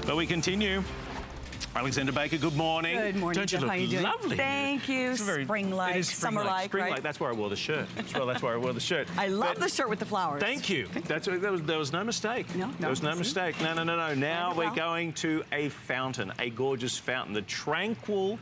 But we continue. Alexander Baker, good morning. Good morning, Don't you Jeff. look How you doing? lovely? Thank you. Spring-like, summer-like, right? That's why I wore the shirt. That's why I wore the shirt. I love the shirt with the flowers. Thank you. There was no mistake. No, there was no mistake. No. Now we're going to a fountain, a gorgeous fountain. The tranquil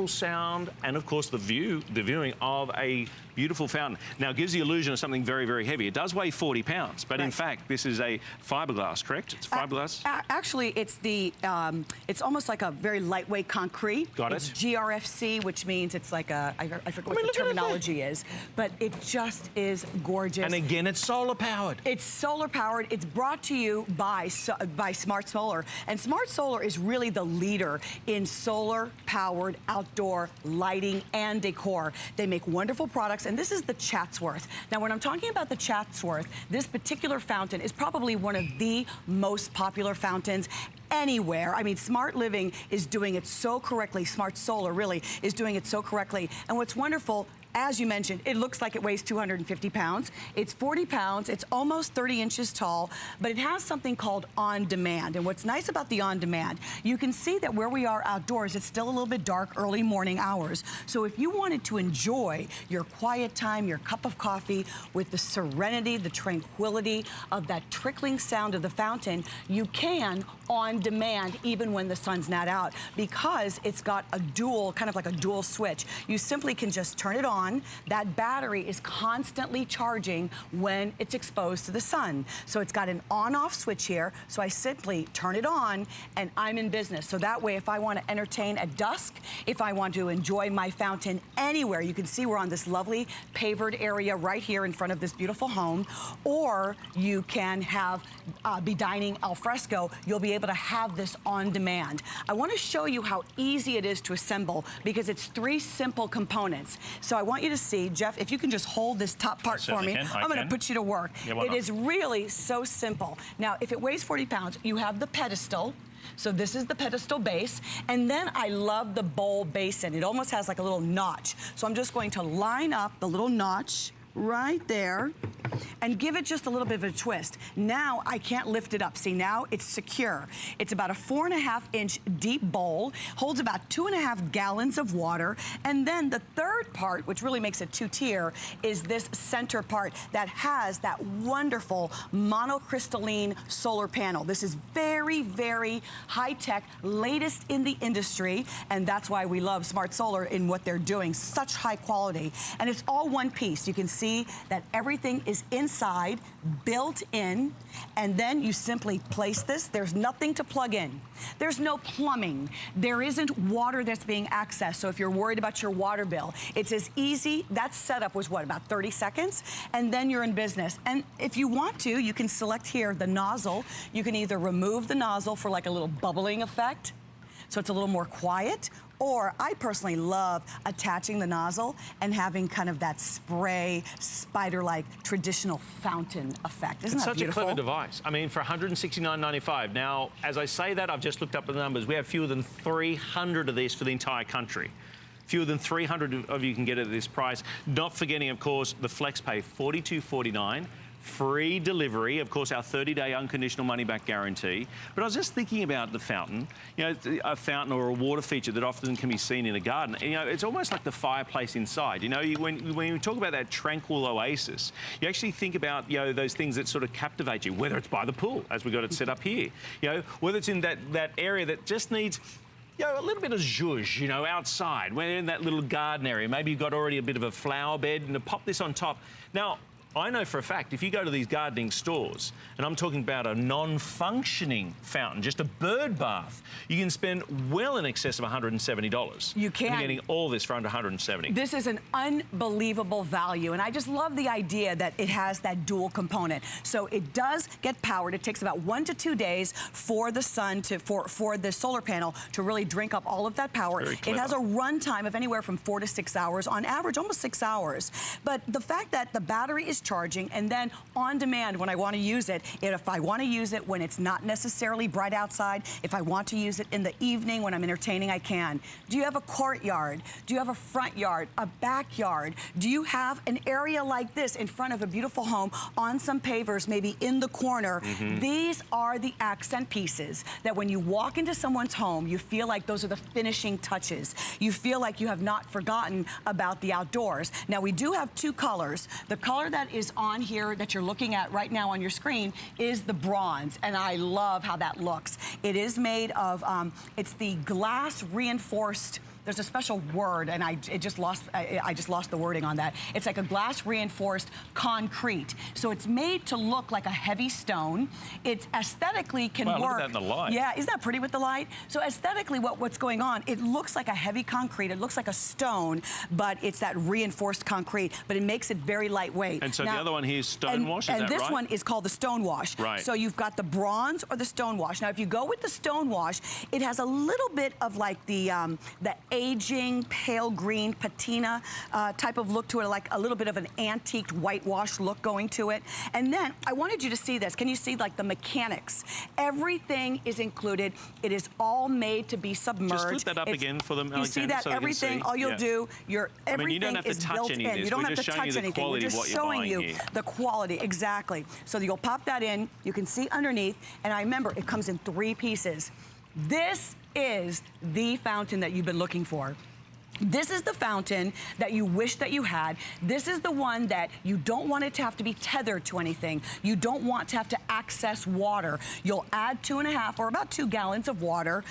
sound, and of course the viewing of a beautiful fountain. Now, it gives the illusion of something very, very heavy. It does weigh 40 pounds, but in fact, this is a fiberglass, correct? It's fiberglass? Actually, it's it's almost like a very lightweight concrete. Got it. It's GRFC, which means it's like a, I forget what the terminology is, but it just is gorgeous. And again, it's solar powered. It's solar powered. It's brought to you by Smart Solar. And Smart Solar is really the leader in solar powered outdoor lighting and decor. They make wonderful products. And this is the Chatsworth. Now, when I'm talking about the Chatsworth, this particular fountain is probably one of the most popular fountains anywhere. I mean, Smart Living is doing it so correctly. Smart Solar really is doing it so correctly. And what's wonderful, as you mentioned, it looks like it weighs 250 pounds. It's 40 pounds. It's almost 30 inches tall, but it has something called OnDemand. And what's nice about the OnDemand, you can see that where we are outdoors, it's still a little bit dark, early morning hours. So if you wanted to enjoy your quiet time, your cup of coffee with the serenity, the tranquility of that trickling sound of the fountain, you can on demand even when the sun's not out, because it's got a dual, kind of like a dual switch. You simply can just turn it on. That battery is constantly charging when it's exposed to the sun. So it's got an on-off switch here, so I simply turn it on and I'm in business. So that way, if I want to entertain at dusk, if I want to enjoy my fountain anywhere, you can see we're on this lovely pavered area right here in front of this beautiful home, or you can have be dining al fresco, you'll be able to have this on demand. I want to show you how easy it is to assemble because it's 3 simple components. So I want you to see, Jeff, if you can just hold this top part for me. I'm going to put you to work. Yeah, it is really so simple. Now, if it weighs 40 pounds, you have the pedestal. So this is the pedestal base. And then I love the bowl basin. It almost has like a little notch. So I'm just going to line up the little notch right there and give it just a little bit of a twist. Now I can't lift it up. See, now it's secure. It's about a 4.5-inch deep bowl, holds about 2.5 gallons of water. And then the third part, which really makes it 2-tier, is this center part that has that wonderful monocrystalline solar panel. This is very, very high-tech, latest in the industry, and that's why we love Smart Solar in what they're doing. Such high quality. And it's all one piece. You can see that everything is inside, built in, and then you simply place this. There's nothing to plug in. There's no plumbing. There isn't water that's being accessed. So if you're worried about your water bill, it's as easy. That setup was what, about 30 seconds? And then you're in business. And if you want to, you can select here the nozzle. You can either remove the nozzle for like a little bubbling effect, so it's a little more quiet, or I personally love attaching the nozzle and having kind of that spray, spider-like traditional fountain effect. Isn't that beautiful? It's such a clever device. I mean, for $169.95. Now, as I say that, I've just looked up the numbers. We have fewer than 300 of these for the entire country. Fewer than 300 of you can get it at this price. Not forgetting, of course, the flex pay, $42.49. Free delivery, of course, our 30-day unconditional money-back guarantee. But I was just thinking about the fountain, you know, a fountain or a water feature that often can be seen in a garden. And, you know, it's almost like the fireplace inside. You know, when you talk about that tranquil oasis, you actually think about, you know, those things that sort of captivate you, whether it's by the pool, as we got it set up here, you know, whether it's in that area that just needs, you know, a little bit of zhuzh, you know, outside. When you're in that little garden area, maybe you've got already a bit of a flower bed, and to pop this on top. Now, I know for a fact, if you go to these gardening stores, and I'm talking about a non-functioning fountain, just a bird bath, you can spend well in excess of $170. You can. And you're getting all this for under $170. This is an unbelievable value, and I just love the idea that it has that dual component. So it does get powered. It takes about 1 to 2 days for the sun to, for the solar panel to really drink up all of that power. It has a run time of anywhere from 4 to 6 hours, on average almost 6 hours. But the fact that the battery is charging. And then on demand, when I want to use it, if I want to use it when it's not necessarily bright outside, if I want to use it in the evening when I'm entertaining, I can. Do you have a courtyard? Do you have a front yard, a backyard? Do you have an area like this in front of a beautiful home on some pavers, maybe in the corner? These are the accent pieces that when you walk into someone's home, you feel like those are the finishing touches. You feel like you have not forgotten about the outdoors. Now, we do have two colors. The color that is on here that you're looking at right now on your screen is the bronze, and I love how that looks. It is made of, it's the glass reinforced. There's a special word, and I just lost the wording on that. It's like a glass reinforced concrete. So it's made to look like a heavy stone. It aesthetically can work. Look at that in the light. Yeah, isn't that pretty with the light? So aesthetically, what's going on, it looks like a heavy concrete. It looks like a stone, but it's that reinforced concrete, but it makes it very lightweight. And so now, the other one here is stone wash, is that right? And this one is called the stone wash. Right. So you've got the bronze or the stone wash. Now, if you go with the stone wash, it has a little bit of like the aging pale green patina type of look to it, like a little bit of an antiqued whitewash look going to it. And then I wanted you to see this. Can you see like the mechanics? Everything is included. It is all made to be submerged. Just flip that up again for them, You see that? so everything, all you'll do, everything you don't have to is touch built any of in. this. You don't We're have to just showing touch you the anything. We're quality of just what you're showing buying you here. the quality, exactly. So you'll pop that in. You can see underneath, and I remember it comes in 3 pieces. This is the fountain that you've been looking for. This is the fountain that you wish that you had. This is the one that you don't want it to have to be tethered to anything. You don't want to have to access water. You'll add 2.5 or about 2 gallons of water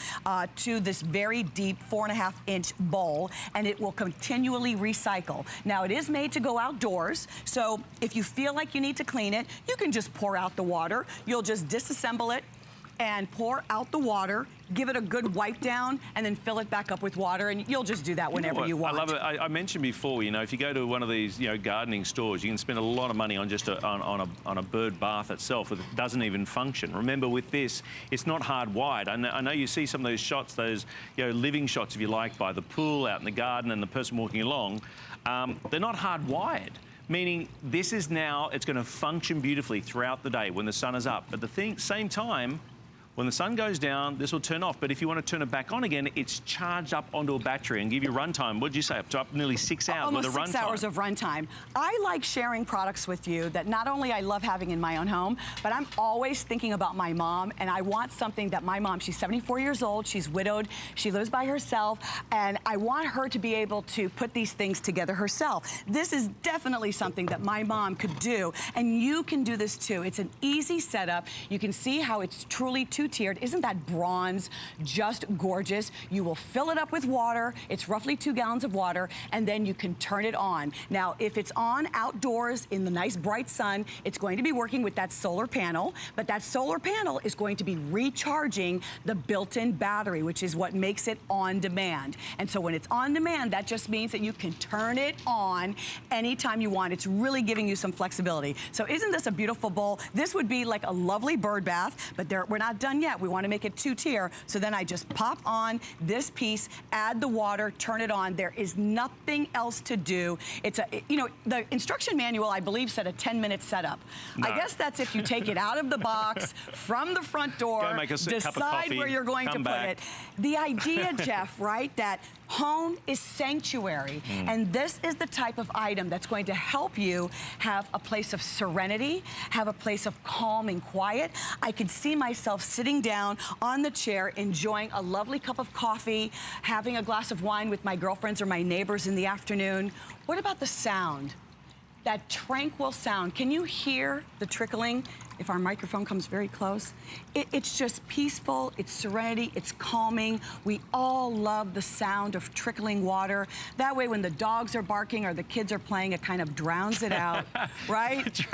to this very deep 4.5-inch bowl, and it will continually recycle. Now, it is made to go outdoors, so if you feel like you need to clean it, you can just pour out the water. You'll just disassemble it and pour out the water, give it a good wipe down, and then fill it back up with water, and you'll just do that whenever you want. I love it. I mentioned before, you know, if you go to one of these, gardening stores, you can spend a lot of money on just on a bird bath itself that doesn't even function. Remember, with this, it's not hardwired. I know you see some of those shots, those living shots, if you like, by the pool out in the garden and the person walking along. They're not hardwired. Meaning this is now, it's going to function beautifully throughout the day when the sun is up. At the same time, when the sun goes down, this will turn off. But if you want to turn it back on again, it's charged up onto a battery and give you runtime. What did you say? Up nearly 6 hours Almost with a runtime. 6 hours of runtime. I like sharing products with you that not only I love having in my own home, but I'm always thinking about my mom, and I want something that my mom, she's 74 years old, she's widowed, she lives by herself, and I want her to be able to put these things together herself. This is definitely something that my mom could do, and you can do this too. It's an easy setup. You can see how it's truly 2-tiered. Isn't that bronze just gorgeous? You will fill it up with water. It's roughly 2 gallons of water, and then you can turn it on. Now, if it's on outdoors in the nice bright sun, it's going to be working with that solar panel, but that solar panel is going to be recharging the built-in battery, which is what makes it on demand. And so when it's on demand, that just means that you can turn it on anytime you want. It's really giving you some flexibility. So isn't this a beautiful bowl? This would be like a lovely bird bath, but we're not done yet. We want to make it 2-tier. So then I just pop on this piece, add the water, turn it on. There is nothing else to do. It's the instruction manual, I believe, said a 10-minute setup. No. I guess that's if you take it out of the box from the front door, go make a cup of decide coffee, where you're going to put it. The idea, Jeff, right, that home is sanctuary, and this is the type of item that's going to help you have a place of serenity, have a place of calm and quiet. I could see myself sitting down on the chair, enjoying a lovely cup of coffee, having a glass of wine with my girlfriends or my neighbors in the afternoon. What about the sound? That tranquil sound. Can you hear the trickling? If our microphone comes very close, it's just peaceful, it's serenity, it's calming. We all love the sound of trickling water. That way when the dogs are barking or the kids are playing, it kind of drowns it out, right?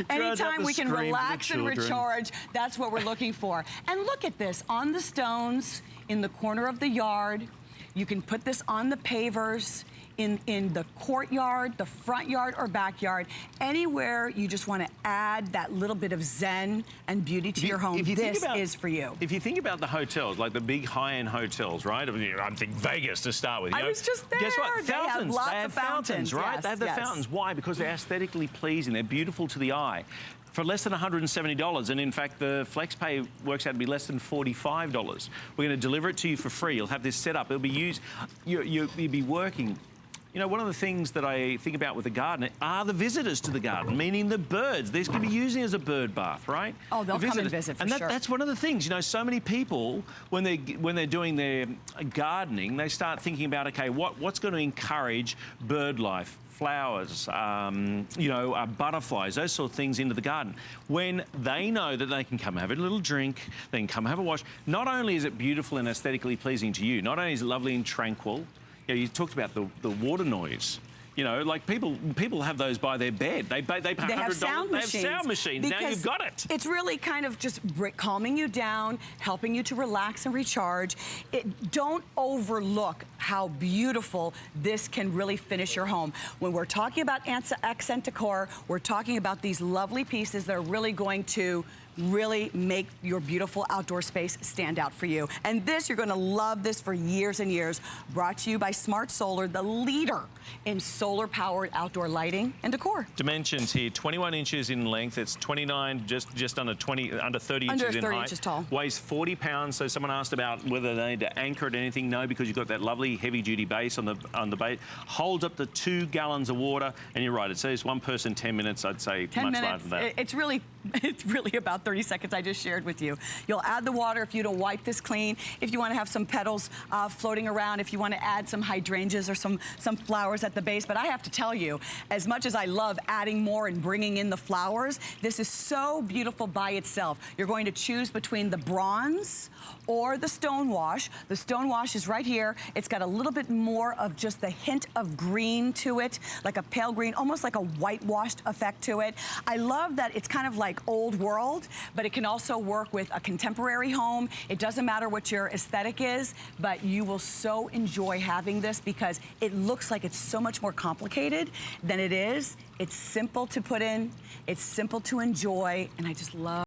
Anytime we can relax and recharge, that's what we're looking for. And look at this, on the stones, in the corner of the yard, you can put this on the pavers. in the courtyard, the front yard, or backyard, anywhere you just want to add that little bit of zen and beauty to your home, this is for you. If you think about the hotels, like the big high-end hotels, right? I mean, I'm thinking Vegas to start with. I was just there. Guess what? They have Fountains. lots They have of fountains, right? yes, They have the fountains. Why? Because they're aesthetically pleasing. They're beautiful to the eye. For less than $170, and in fact, the FlexPay works out to be less than $45. We're going to deliver it to you for free. You'll have this set up. It'll be used. You'll be working. You know, one of the things that I think about with the garden are the visitors to the garden, meaning the birds. These can be using it as a bird bath, right? Oh, they'll come and visit for sure. That's one of the things. You know, so many people, when they're doing their gardening, they start thinking about, okay, what's going to encourage bird life? Flowers, butterflies, those sort of things into the garden. When they know that they can come have a little drink, they can come have a wash, not only is it beautiful and aesthetically pleasing to you, not only is it lovely and tranquil, you know, you talked about the water noise. You know, like people have those by their bed. They pay $100. They have sound machines. They have sound machines. Now you've got it. It's really kind of just calming you down, helping you to relax and recharge. Don't overlook how beautiful this can really finish your home. When we're talking about accent decor, we're talking about these lovely pieces that are really going to really make your beautiful outdoor space stand out for you. And this, you're going to love this for years and years. Brought to you by Smart Solar, the leader in solar-powered outdoor lighting and decor. Dimensions here: 21 inches in length. It's 29, just under 30 inches in height. Under 30 inches tall. Weighs 40 pounds. So someone asked about whether they need to anchor it or anything. No, because you've got that lovely heavy-duty base on the base. Holds up to 2 gallons of water. And you're right. It says one person 10 minutes. I'd say 10 much minutes. larger than that. It's really about 30 seconds I just shared with you. You'll add the water if you don't wipe this clean. If you want to have some petals floating around, if you want to add some hydrangeas or some flowers at the base. But I have to tell you, as much as I love adding more and bringing in the flowers, this is so beautiful by itself. You're going to choose between the bronze or the stone wash. The stone wash is right here. It's got a little bit more of just the hint of green to it, like a pale green, almost like a whitewashed effect to it. I love that it's kind of like old world, but it can also work with a contemporary home. It doesn't matter what your aesthetic is, but you will so enjoy having this because it looks like it's so much more complicated than it is. It's simple to put in, it's simple to enjoy, and I just love